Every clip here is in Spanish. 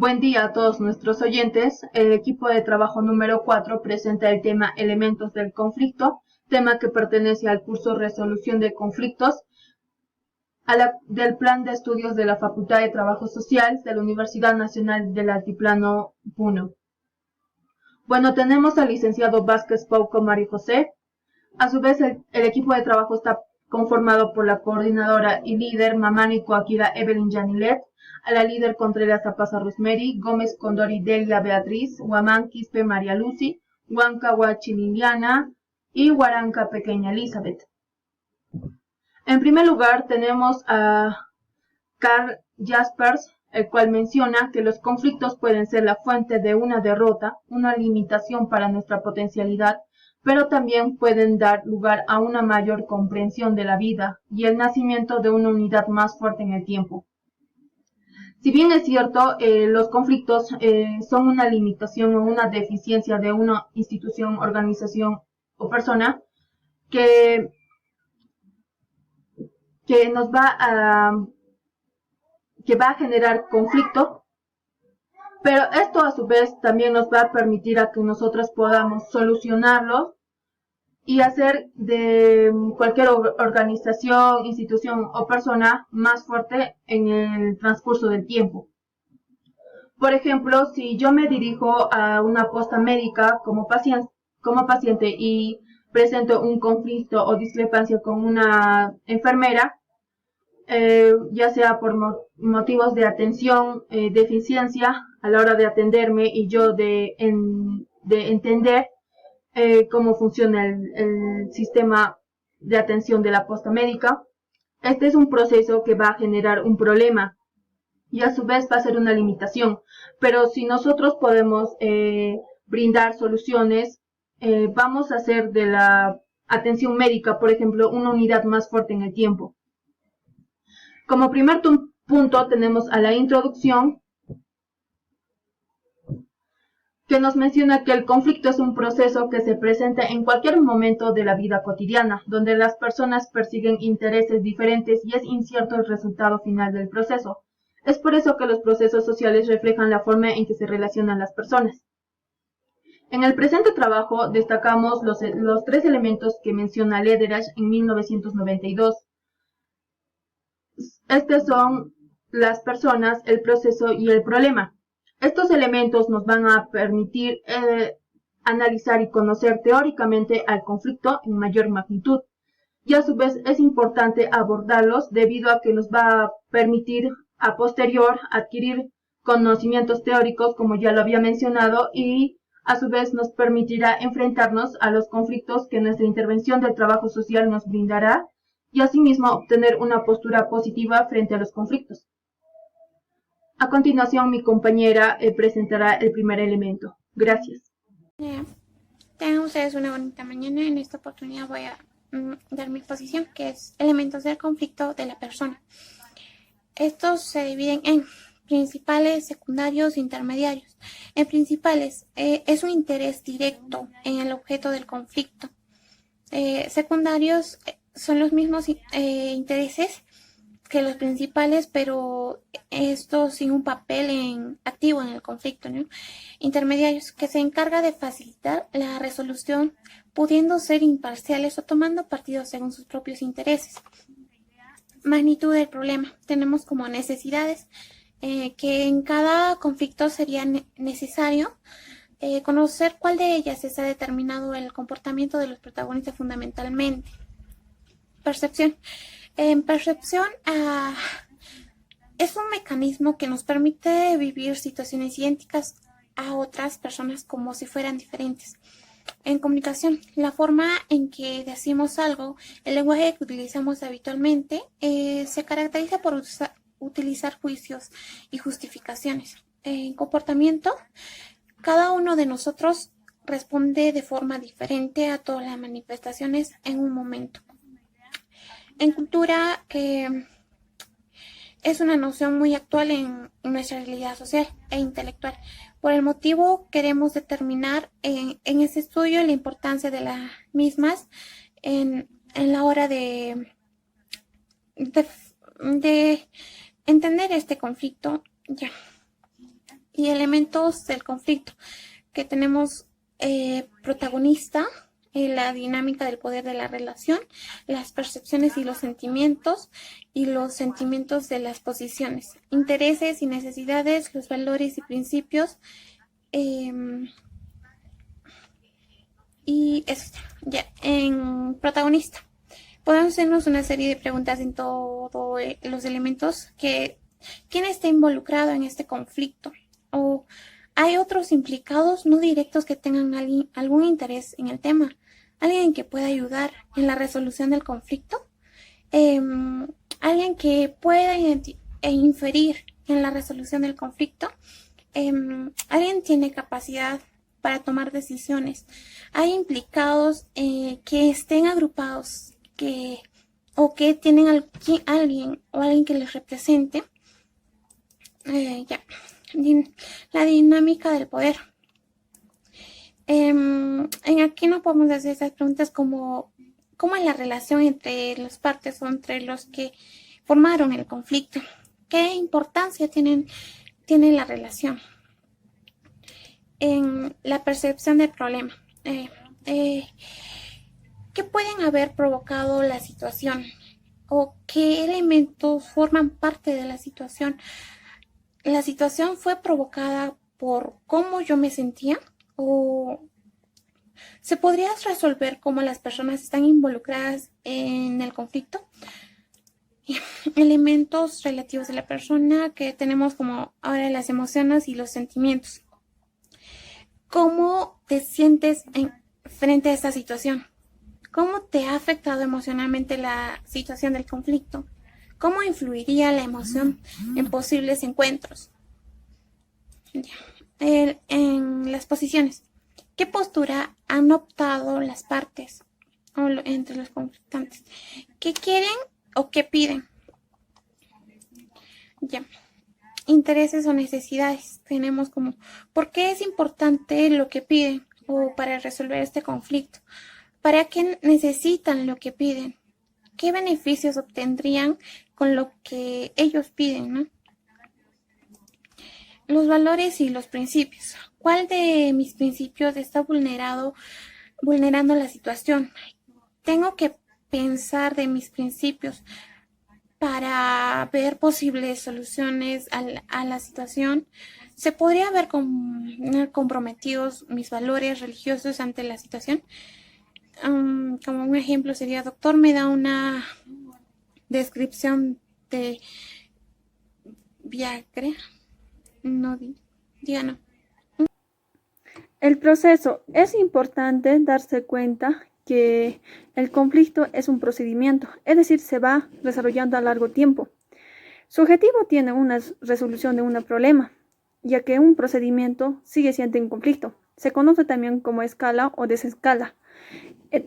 Buen día a todos nuestros oyentes. El equipo de trabajo número 4 presenta el tema Elementos del conflicto, tema que pertenece al curso Resolución de Conflictos del Plan de Estudios de la Facultad de Trabajo Social de la Universidad Nacional del Altiplano Puno. Bueno, tenemos al licenciado Vázquez Pauco María José. A su vez, el equipo de trabajo está conformado por la coordinadora y líder Mamani Coaquira Evelyn Yanilet, a la líder Contreras Zapaza Rosemary, Gómez Condori Delia Beatriz, Huamán Quispe María Lucy, Huanca Huachi Liliana y Huaranca Pequeña Elizabeth. En primer lugar tenemos a Karl Jaspers, el cual menciona que los conflictos pueden ser la fuente de una derrota, una limitación para nuestra potencialidad, pero también pueden dar lugar a una mayor comprensión de la vida y el nacimiento de una unidad más fuerte en el tiempo. Si bien es cierto, los conflictos son una limitación o una deficiencia de una institución, organización o persona que nos que va a generar conflicto, pero esto a su vez también nos va a permitir a que nosotros podamos solucionarlo y hacer de cualquier organización, institución o persona más fuerte en el transcurso del tiempo. Por ejemplo, si yo me dirijo a una posta médica como paciente y presento un conflicto o discrepancia con una enfermera, ya sea por motivos de atención, de eficiencia a la hora de atenderme y yo de entender cómo funciona el sistema de atención de la posta médica. Este es un proceso que va a generar un problema y a su vez va a ser una limitación. Pero si nosotros podemos brindar soluciones, vamos a hacer de la atención médica, por ejemplo, una unidad más fuerte en el tiempo. Como primer punto tenemos a la introducción, que nos menciona que el conflicto es un proceso que se presenta en cualquier momento de la vida cotidiana, donde las personas persiguen intereses diferentes y es incierto el resultado final del proceso. Es por eso que los procesos sociales reflejan la forma en que se relacionan las personas. En el presente trabajo destacamos los 3 elementos que menciona Lederach en 1992. Estos son las personas, el proceso y el problema. Estos elementos nos van a permitir analizar y conocer teóricamente al conflicto en mayor magnitud. Y a su vez es importante abordarlos debido a que nos va a permitir a posterior adquirir conocimientos teóricos, como ya lo había mencionado, y a su vez nos permitirá enfrentarnos a los conflictos que nuestra intervención del trabajo social nos brindará y asimismo obtener una postura positiva frente a los conflictos. A continuación, mi compañera presentará el primer elemento. Gracias. Tengan ustedes una bonita mañana. En esta oportunidad voy a dar mi posición, que es elementos del conflicto de la persona. Estos se dividen en principales, secundarios e intermediarios. En principales es un interés directo en el objeto del conflicto. Secundarios son los mismos intereses que los principales, pero estos sin un papel activo en el conflicto, ¿no? Intermediarios, que se encarga de facilitar la resolución, pudiendo ser imparciales o tomando partido según sus propios intereses. Magnitud del problema. Tenemos como necesidades que en cada conflicto sería necesario conocer cuál de ellas está determinado el comportamiento de los protagonistas fundamentalmente. Percepción. En percepción es un mecanismo que nos permite vivir situaciones idénticas a otras personas como si fueran diferentes. En comunicación, la forma en que decimos algo, el lenguaje que utilizamos habitualmente, se caracteriza por utilizar juicios y justificaciones. En comportamiento, cada uno de nosotros responde de forma diferente a todas las manifestaciones en un momento. En cultura, es una noción muy actual en nuestra realidad social e intelectual. Por el motivo, queremos determinar en este estudio la importancia de las mismas en la hora de entender este conflicto. Ya. y elementos del conflicto, que tenemos protagonista, la dinámica del poder de la relación, las percepciones y los sentimientos de las posiciones, intereses y necesidades, los valores y principios, y eso ya. En protagonista podemos hacernos una serie de preguntas en todos los elementos. ¿Quién está involucrado en este conflicto? ¿O hay otros implicados no directos que tengan algún interés en el tema? ¿Alguien que pueda ayudar en la resolución del conflicto? ¿Alguien que pueda inferir en la resolución del conflicto? ¿Alguien tiene capacidad para tomar decisiones? ¿Hay implicados que estén agrupados o que tienen alguien que les represente? La dinámica del poder. En aquí no podemos hacer esas preguntas como cómo es la relación entre las partes o entre los que formaron el conflicto. ¿Qué importancia tiene la relación en la percepción del problema? ¿Qué pueden haber provocado la situación? ¿O qué elementos forman parte de la situación? ¿La situación fue provocada por cómo yo me sentía? ¿O se podría resolver cómo las personas están involucradas en el conflicto? Elementos relativos de la persona que tenemos como ahora las emociones y los sentimientos. ¿Cómo te sientes frente a esta situación? ¿Cómo te ha afectado emocionalmente la situación del conflicto? ¿Cómo influiría la emoción en posibles encuentros? En las posiciones. ¿Qué postura han optado las partes entre los conflictantes? ¿Qué quieren o qué piden? Intereses o necesidades. Tenemos como, ¿por qué es importante lo que piden o para resolver este conflicto? ¿Para qué necesitan lo que piden? ¿Qué beneficios obtendrían con lo que ellos piden, ¿no? Los valores y los principios. ¿Cuál de mis principios está vulnerando la situación? Tengo que pensar de mis principios para ver posibles soluciones a la situación. ¿Se podría ver comprometidos mis valores religiosos ante la situación? Como un ejemplo sería, doctor, me da una descripción de Viagra. No. El proceso. Es importante darse cuenta que el conflicto es un procedimiento, es decir, se va desarrollando a largo tiempo. Su objetivo tiene una resolución de un problema, ya que un procedimiento sigue siendo un conflicto. Se conoce también como escala o desescala.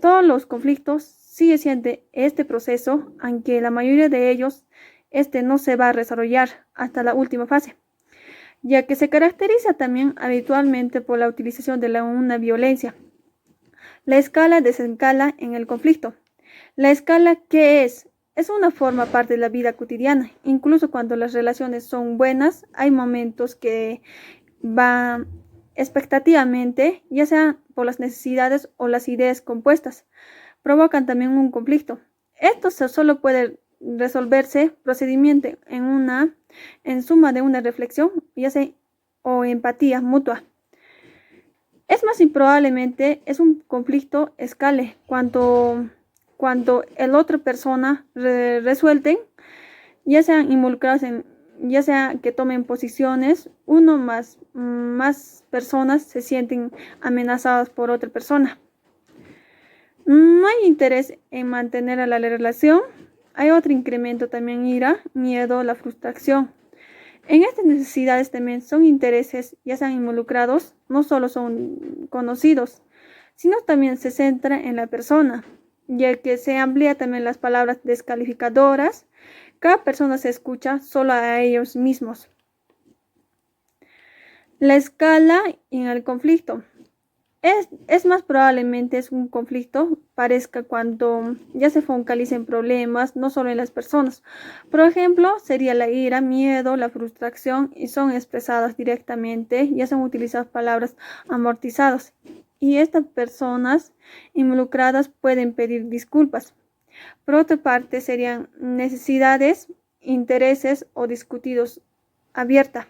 Todos los conflictos sigue siendo este proceso, aunque la mayoría de ellos no se va a desarrollar hasta la última fase, ya que se caracteriza también habitualmente por la utilización de una violencia. La escala desescala en el conflicto. La escala, ¿qué es? Es una forma parte de la vida cotidiana. Incluso cuando las relaciones son buenas, hay momentos que van expectativamente, ya sea por las necesidades o las ideas compuestas, provocan también un conflicto. Esto solo puede resolverse procedimiento en suma de una reflexión, ya sea o empatía mutua. Es más improbablemente es un conflicto escale cuando el otra persona resuelten, ya sean involucrados ya sea que tomen posiciones, uno más personas se sienten amenazadas por otra persona. No hay interés en mantener a la relación. Hay otro incremento también: ira, miedo, la frustración. En estas necesidades también son intereses, ya sean involucrados, no solo son conocidos, sino también se centra en la persona, ya que se amplía también las palabras descalificadoras. Cada persona se escucha solo a ellos mismos. La escala en el conflicto. Es más probablemente es un conflicto parezca cuando ya se focalicen problemas, no solo en las personas. Por ejemplo, sería la ira, miedo, la frustración y son expresadas directamente, ya se han utilizado palabras amortizadas. Y estas personas involucradas pueden pedir disculpas. Por otra parte, serían necesidades, intereses o discutidos abierta.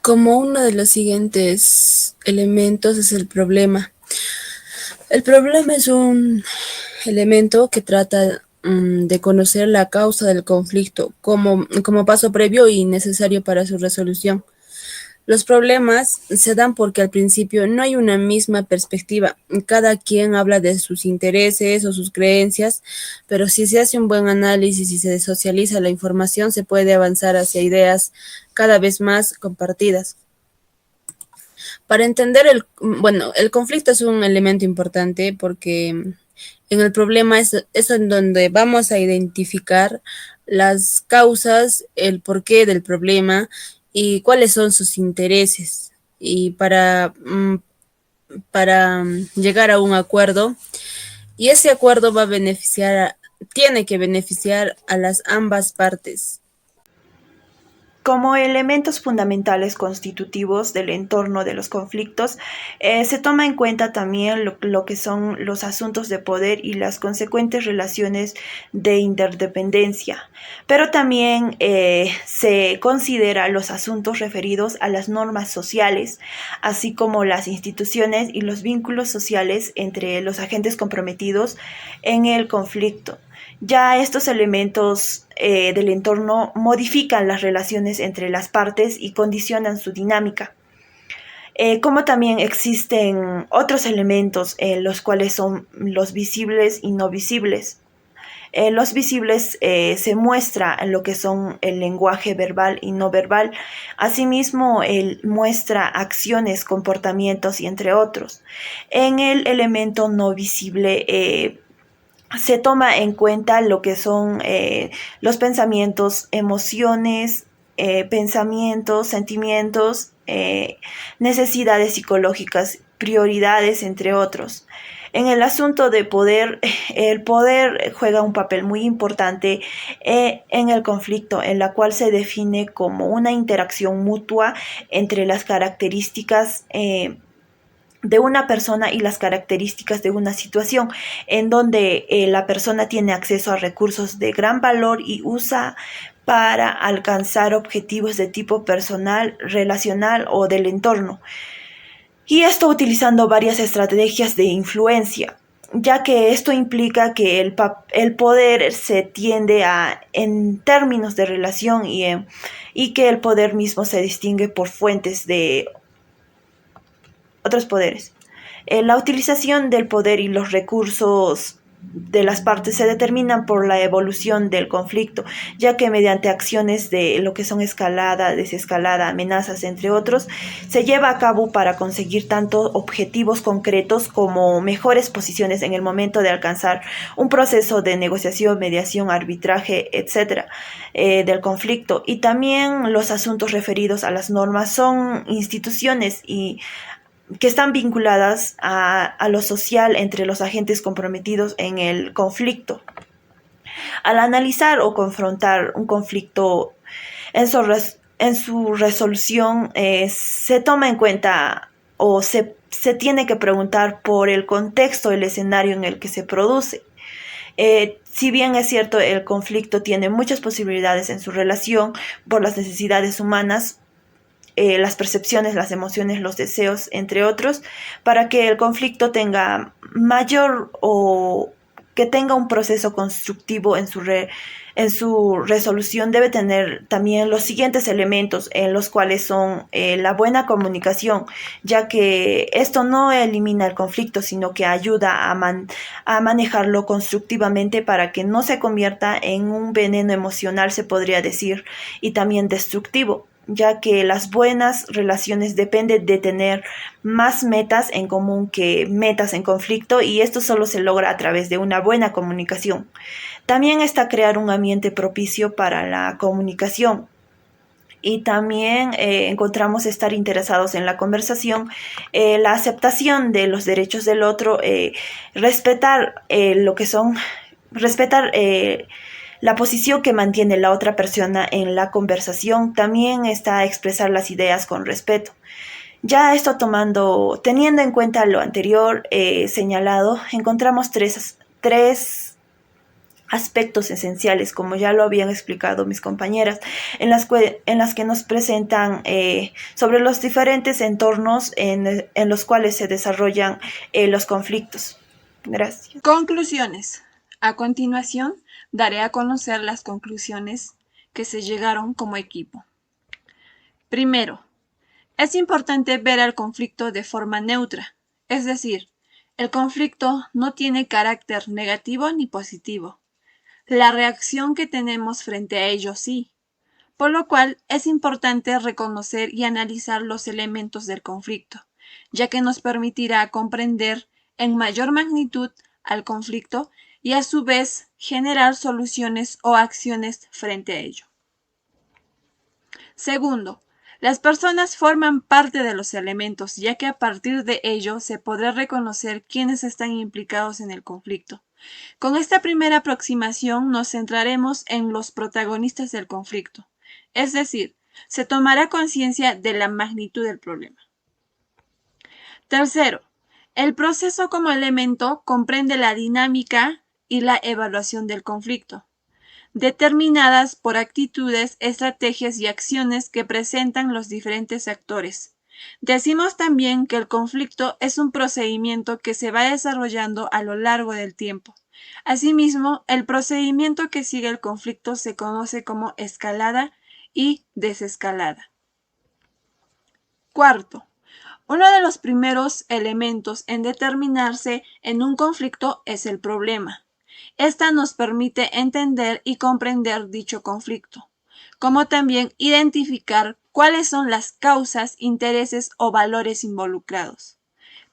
Como uno de los siguientes elementos es el problema. El problema es un elemento que trata de conocer la causa del conflicto como paso previo y necesario para su resolución. Los problemas se dan porque al principio no hay una misma perspectiva. Cada quien habla de sus intereses o sus creencias, pero si se hace un buen análisis y se socializa la información, se puede avanzar hacia ideas cada vez más compartidas. Para entender el conflicto es un elemento importante porque en el problema es en donde vamos a identificar las causas, el porqué del problema y cuáles son sus intereses. Y para llegar a un acuerdo, y ese acuerdo tiene que beneficiar a las ambas partes. Como elementos fundamentales constitutivos del entorno de los conflictos, se toma en cuenta también lo que son los asuntos de poder y las consecuentes relaciones de interdependencia, pero también se considera los asuntos referidos a las normas sociales, así como las instituciones y los vínculos sociales entre los agentes comprometidos en el conflicto. Ya estos elementos del entorno modifican las relaciones entre las partes y condicionan su dinámica. Como también existen otros elementos, los cuales son los visibles y no visibles. Los visibles se muestra en lo que son el lenguaje verbal y no verbal. Asimismo, muestra acciones, comportamientos y entre otros. En el elemento no visible, se toma en cuenta lo que son los pensamientos, emociones, sentimientos, necesidades psicológicas, prioridades, entre otros. En el asunto de poder, el poder juega un papel muy importante en el conflicto, en la cual se define como una interacción mutua entre las características de una persona y las características de una situación, en donde la persona tiene acceso a recursos de gran valor y usa para alcanzar objetivos de tipo personal, relacional o del entorno. Y esto utilizando varias estrategias de influencia, ya que esto implica que el poder se tiende en términos de relación y que el poder mismo se distingue por fuentes de otros poderes. La utilización del poder y los recursos de las partes se determinan por la evolución del conflicto, ya que mediante acciones de lo que son escalada, desescalada, amenazas, entre otros, se lleva a cabo para conseguir tanto objetivos concretos como mejores posiciones en el momento de alcanzar un proceso de negociación, mediación, arbitraje, etcétera, del conflicto. Y también los asuntos referidos a las normas son instituciones y que están vinculadas a lo social entre los agentes comprometidos en el conflicto. Al analizar o confrontar un conflicto en su resolución, se toma en cuenta o se tiene que preguntar por el contexto, el escenario en el que se produce. Si bien es cierto, el conflicto tiene muchas posibilidades en su relación por las necesidades humanas, las percepciones, las emociones, los deseos, entre otros, para que el conflicto tenga mayor o que tenga un proceso constructivo en su resolución, debe tener también los siguientes elementos, en los cuales son la buena comunicación, ya que esto no elimina el conflicto, sino que ayuda a manejarlo constructivamente para que no se convierta en un veneno emocional, se podría decir, y también destructivo, ya que las buenas relaciones dependen de tener más metas en común que metas en conflicto, y esto solo se logra a través de una buena comunicación. También está crear un ambiente propicio para la comunicación y también encontramos estar interesados en la conversación, la aceptación de los derechos del otro, respetar respetar la posición que mantiene la otra persona en la conversación. También está expresar las ideas con respeto. Ya esto teniendo en cuenta lo anterior señalado, encontramos tres aspectos esenciales, como ya lo habían explicado mis compañeras, en las que nos presentan sobre los diferentes entornos en los cuales se desarrollan los conflictos. Gracias. Conclusiones. A continuación, daré a conocer las conclusiones que se llegaron como equipo. Primero, es importante ver el conflicto de forma neutra, es decir, el conflicto no tiene carácter negativo ni positivo. La reacción que tenemos frente a ello sí, por lo cual es importante reconocer y analizar los elementos del conflicto, ya que nos permitirá comprender en mayor magnitud al conflicto y a su vez generar soluciones o acciones frente a ello. Segundo, las personas forman parte de los elementos, ya que a partir de ello se podrá reconocer quiénes están implicados en el conflicto. Con esta primera aproximación nos centraremos en los protagonistas del conflicto, es decir, se tomará conciencia de la magnitud del problema. Tercero, el proceso como elemento comprende la dinámica y la evaluación del conflicto, determinadas por actitudes, estrategias y acciones que presentan los diferentes actores. Decimos también que el conflicto es un procedimiento que se va desarrollando a lo largo del tiempo. Asimismo, el procedimiento que sigue el conflicto se conoce como escalada y desescalada. Cuarto, uno de los primeros elementos en determinarse en un conflicto es el problema. Esta nos permite entender y comprender dicho conflicto, como también identificar cuáles son las causas, intereses o valores involucrados,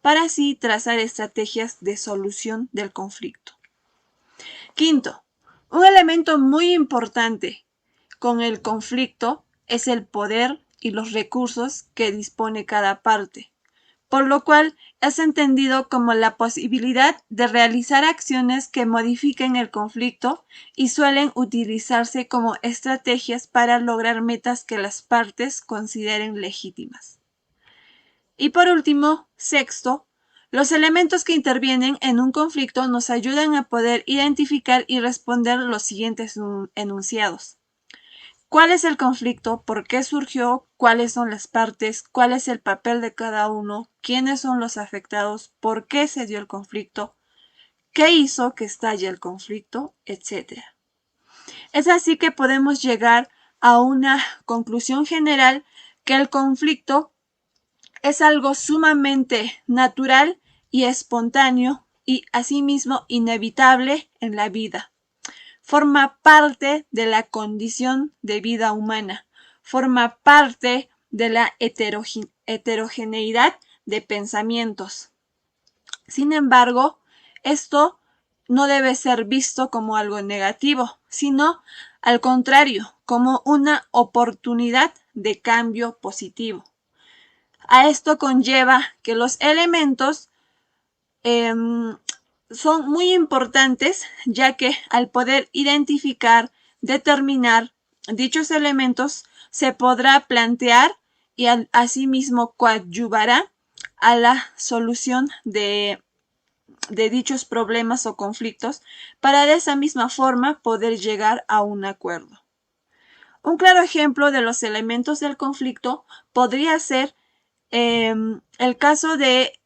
para así trazar estrategias de solución del conflicto. Quinto, un elemento muy importante con el conflicto es el poder y los recursos que dispone cada parte, por lo cual es entendido como la posibilidad de realizar acciones que modifiquen el conflicto y suelen utilizarse como estrategias para lograr metas que las partes consideren legítimas. Y por último, sexto, los elementos que intervienen en un conflicto nos ayudan a poder identificar y responder los siguientes enunciados. ¿Cuál es el conflicto? ¿Por qué surgió? ¿Cuáles son las partes? ¿Cuál es el papel de cada uno? ¿Quiénes son los afectados? ¿Por qué se dio el conflicto? ¿Qué hizo que estalle el conflicto? Etcétera. Es así que podemos llegar a una conclusión general que el conflicto es algo sumamente natural y espontáneo y asimismo inevitable en la vida. Forma parte de la condición de vida humana, forma parte de la heterogeneidad de pensamientos. Sin embargo, esto no debe ser visto como algo negativo, sino al contrario, como una oportunidad de cambio positivo. A esto conlleva que los elementos son muy importantes, ya que al poder identificar, determinar dichos elementos, se podrá plantear y asimismo coadyuvará a la solución de dichos problemas o conflictos para de esa misma forma poder llegar a un acuerdo. Un claro ejemplo de los elementos del conflicto podría ser el caso de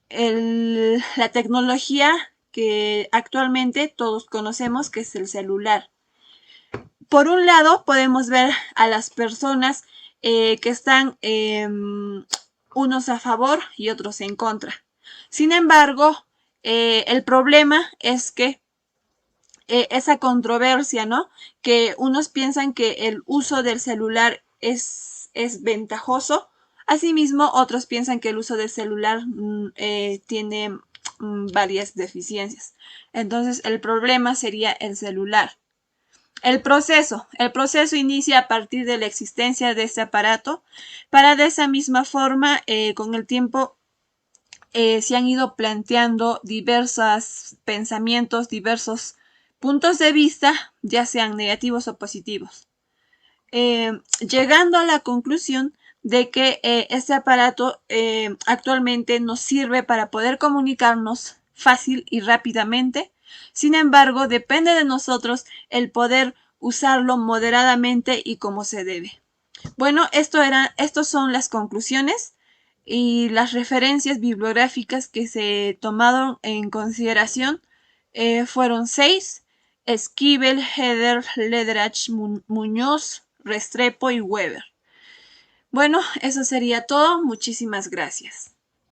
la tecnología que actualmente todos conocemos, que es el celular. Por un lado, podemos ver a las personas que están unos a favor y otros en contra. Sin embargo, el problema es que esa controversia, ¿no? Que unos piensan que el uso del celular es ventajoso. Asimismo, otros piensan que el uso del celular tiene varias deficiencias. Entonces, el problema sería el celular. El proceso inicia a partir de la existencia de este aparato. Para de esa misma forma, con el tiempo se han ido planteando diversos pensamientos, diversos puntos de vista, ya sean negativos o positivos, llegando a la conclusión de que este aparato actualmente nos sirve para poder comunicarnos fácil y rápidamente. Sin embargo, depende de nosotros el poder usarlo moderadamente y como se debe. Bueno, estos son las conclusiones y las referencias bibliográficas que se tomaron en consideración. Fueron 6: Esquivel, Heder, Lederach, Muñoz, Restrepo y Weber. Bueno, eso sería todo. Muchísimas gracias.